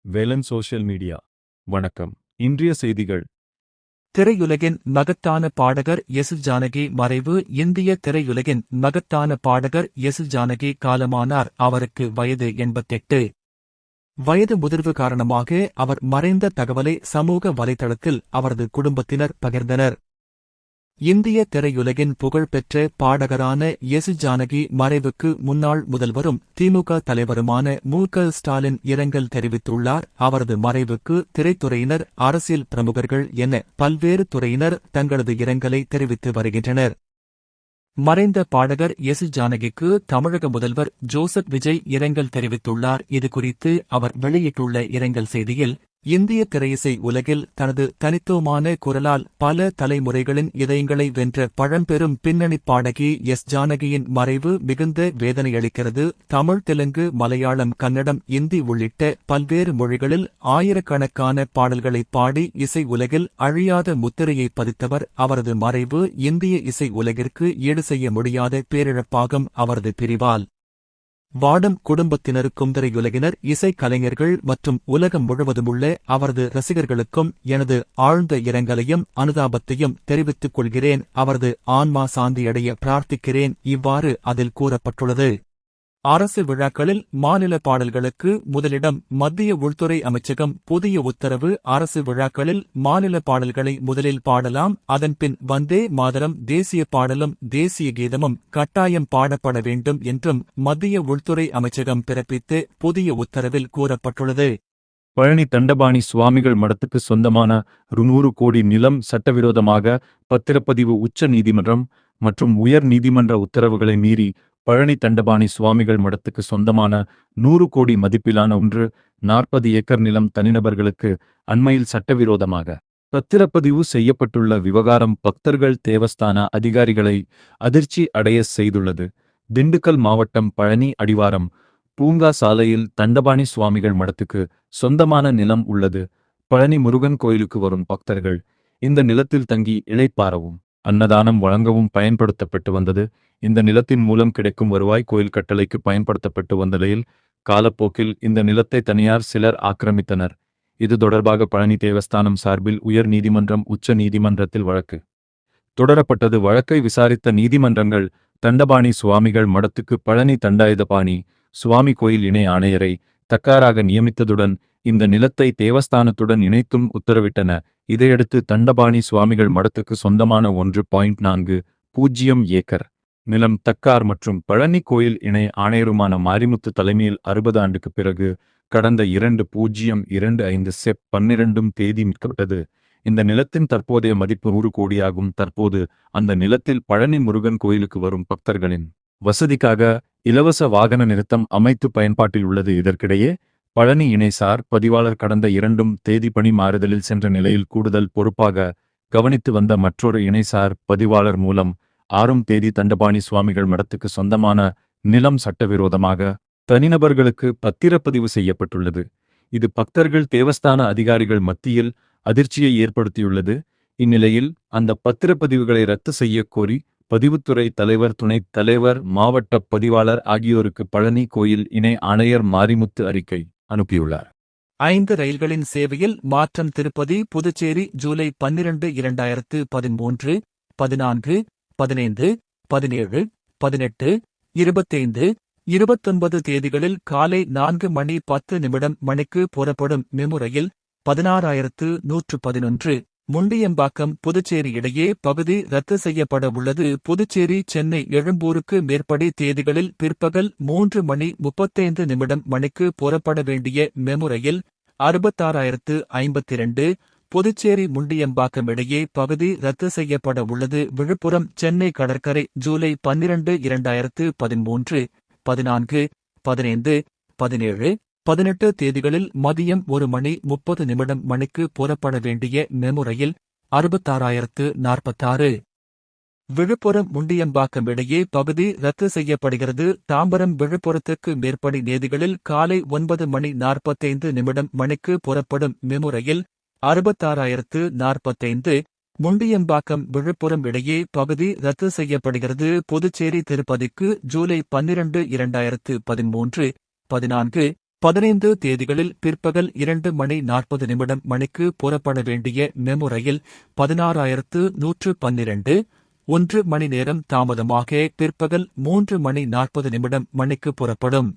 Velan social media. வணக்கம். இன்றைய செய்திகள். திரையுலகின் மகத்தான பாடகர் எஸ் ஜானகி மறைவு. இந்திய திரையுலகின் மகத்தான பாடகர் எஸ் ஜானகி காலமானார். அவருக்கு வயது 88. வயது முதிர்வு காரணமாக அவர் மறைந்த தகவலை சமூக வலைதளத்தில் அவரது குடும்பத்தினர் பகிர்ந்தனர். இந்திய திரையுலகின் புகழ்பெற்ற பாடகரான எஸ் ஜானகி மறைவுக்கு முன்னாள் முதல்வரும் திமுக தலைவருமான மு.க. ஸ்டாலின் இரங்கல் தெரிவித்துள்ளார். அவரது மறைவுக்கு திரைத்துறையினர், அரசியல் பிரமுகர்கள் என பல்வேறு துறையினர் தங்களது இரங்கலை தெரிவித்து வருகின்றனர். மறைந்த பாடகர் எஸ் ஜானகிக்கு தமிழக முதல்வர் ஜோசப் விஜய் இரங்கல் தெரிவித்துள்ளார். இதுகுறித்து அவர் வெளியிட்டுள்ள இரங்கல் செய்தியில், இந்திய திரையிசை உலகில் தனது தனித்துவமான குரலால் பல தலைமுறைகளின் இதயங்களை வென்ற பழம்பெரும் பின்னணிப் பாடகி எஸ் ஜானகியின் மறைவு மிகுந்த வேதனையளிக்கிறது. தமிழ், தெலுங்கு, மலையாளம், கன்னடம், இந்தி உள்ளிட்ட பல்வேறு மொழிகளில் ஆயிரக்கணக்கான பாடல்களை பாடி இசை உலகில் அழியாத முத்திரையை பதித்தவர். அவரது மறைவு இந்திய இசை உலகிற்கு ஈடு செய்ய முடியாத பேரிழப்பாகும். அவரது பிரிவால் வாடும் குடும்பத்தினருக்கும், திரையுலகினர், இசை கலைஞர்கள் மற்றும் உலகம் முழுவதுமுள்ள அவரது ரசிகர்களுக்கும் எனது ஆழ்ந்த இரங்கலையும் அனுதாபத்தையும் தெரிவித்துக் கொள்கிறேன். அவரது ஆன்மா சாந்தியடைய பிரார்த்திக்கிறேன். இவ்வாறு அதில் கூறப்பட்டுள்ளது. அரசு விழாக்களில் மாநில பாடல்களுக்கு முதலிடம். மத்திய உள்துறை அமைச்சகம் புதிய உத்தரவு. அரசு விழாக்களில் மாநில பாடல்களை முதலில் பாடலாம். அதன்பின் வந்தே மாதரம், தேசிய பாடலும் தேசிய கீதமும் கட்டாயம் பாடப்பட வேண்டும் என்றும் மத்திய உள்துறை அமைச்சகம் பிறப்பித்து புதிய உத்தரவில் கூறப்பட்டுள்ளது. பழனி தண்டபாணி சுவாமிகள் மடத்துக்கு சொந்தமான 100 கோடி நிலம் சட்டவிரோதமாக பத்திரப்பதிவு. உச்ச நீதிமன்றம் மற்றும் உயர் நீதிமன்ற உத்தரவுகளை மீறி பழனி தண்டபாணி சுவாமிகள் மடத்துக்கு சொந்தமான 100 கோடி மதிப்பிலான 40 ஏக்கர் நிலம் தனிநபர்களுக்கு அண்மையில் சட்டவிரோதமாக பத்திரப்பதிவு செய்யப்பட்டுள்ள விவகாரம் பக்தர்கள், தேவஸ்தான அதிகாரிகளை அதிர்ச்சி அடைய செய்துள்ளது. திண்டுக்கல் மாவட்டம் பழனி அடிவாரம் பூங்கா சாலையில் தண்டபாணி சுவாமிகள் மடத்துக்கு சொந்தமான நிலம் உள்ளது. பழனி முருகன் கோயிலுக்கு வரும் பக்தர்கள் இந்த நிலத்தில் தங்கி இளைப்பாறவும், அன்னதானம் வழங்கவும் பயன்படுத்தப்பட்டு வந்தது. இந்த நிலத்தின் மூலம் கிடைக்கும் வருவாய் கோயில் கட்டளைக்கு பயன்படுத்தப்பட்டு வந்த நிலையில் காலப்போக்கில் இந்த நிலத்தை தனியார் சிலர் ஆக்கிரமித்தனர். இது தொடர்பாக பழனி தேவஸ்தானம் சார்பில் உயர் நீதிமன்றம், உச்ச நீதிமன்றத்தில் வழக்கு தொடரப்பட்டது. வழக்கை விசாரித்த நீதிமன்றங்கள் தண்டபாணி சுவாமிகள் மடத்துக்கு பழனி தண்டாயுதபாணி சுவாமி கோயில் இணை ஆணையரை தக்காராக நியமித்ததுடன் இந்த நிலத்தை தேவஸ்தானத்துடன் இணைத்தும் உத்தரவிட்டன. இதையடுத்து தண்டபாணி சுவாமிகள் மடத்துக்கு சொந்தமான 1.40 ஏக்கர் நிலம் தக்கார் மற்றும் பழனி கோயில் இணை ஆணையருமான மாரிமுத்து தலைமையில் 60 ஆண்டுக்கு பிறகு கடந்த 2025 செப் 12 மீட்கப்பட்டது. இந்த நிலத்தின் தற்போதைய மதிப்பு 100 கோடியாகும். தற்போது அந்த நிலத்தில் பழனி முருகன் கோயிலுக்கு வரும் பக்தர்களின் வசதிக்காக இலவச வாகன நிறுத்தம் அமைத்து பயன்பாட்டில் உள்ளது. இதற்கிடையே பழனி இணைசார் பதிவாளர் கடந்த 2 பணி மாறுதலில் சென்ற நிலையில் கூடுதல் பொறுப்பாக கவனித்து வந்த மற்றொரு இணைசார் பதிவாளர் மூலம் 6 தண்டபாணி சுவாமிகள் மடத்துக்கு சொந்தமான நிலம் சட்டவிரோதமாக தனிநபர்களுக்கு பத்திரப்பதிவு செய்யப்பட்டுள்ளது. இது பக்தர்கள், தேவஸ்தான அதிகாரிகள் மத்தியில் அதிர்ச்சியை ஏற்படுத்தியுள்ளது. இந்நிலையில் அந்த பத்திரப்பதிவுகளை ரத்து செய்ய கோரி பதிவுத்துறை தலைவர், துணைத் தலைவர், மாவட்ட பதிவாளர் ஆகியோருக்கு பழனி கோயில் இணை ஆணையர் மாரிமுத்து அறிக்கை அனுப்பியுள்ளார். 5 ரயில்களின் சேவையில் மாற்றம். திருப்பதி புதுச்சேரி ஜூலை 12, 2013, 14, 15, 17, 18, 25, 29 தேதிகளில் காலை 4:10 மணிக்கு புறப்படும் மெமு ரயில் 16,111 முண்டியம்பாக்கம் புதுச்சேரி இடையே பகுதி ரத்து செய்யப்பட உள்ளது. புதுச்சேரி, சென்னை, எழும்பூருக்கு மேற்படி தேதிகளில் பிற்பகல் 3:35 மணிக்கு புறப்பட வேண்டிய மெமு ரயில் 66,052 புதுச்சேரி முண்டியம்பாக்கம் இடையே பகுதி ரத்து செய்யப்பட உள்ளது. விழுப்புரம், சென்னை கடற்கரை ஜூலை 12, 2013, 14, 15, 17, 18 தேதிகளில் மதியம் 1:30 மணிக்கு புறப்பட வேண்டிய மெமு ரயில் 66,046 விழுப்புரம் முண்டியம்பாக்கம் இடையே பகுதி ரத்து செய்யப்படுகிறது. தாம்பரம், விழுப்புரத்துக்கு மேற்படி தேதிகளில் காலை 9:45 மணிக்கு புறப்படும் மெமு ரயில் 66,045 முண்டியம்பாக்கம் விழுப்புரம் இடையே பகுதி ரத்து செய்யப்படுகிறது. புதுச்சேரி திருப்பதிக்கு ஜூலை 12, 2013, 14, 15 தேதிகளில் பிற்பகல் 2:40 மணிக்கு புறப்பட வேண்டிய மெமு ரயில் 16,112 1 மணி நேரம் தாமதமாக பிற்பகல் 3:40 மணிக்கு புறப்படும்.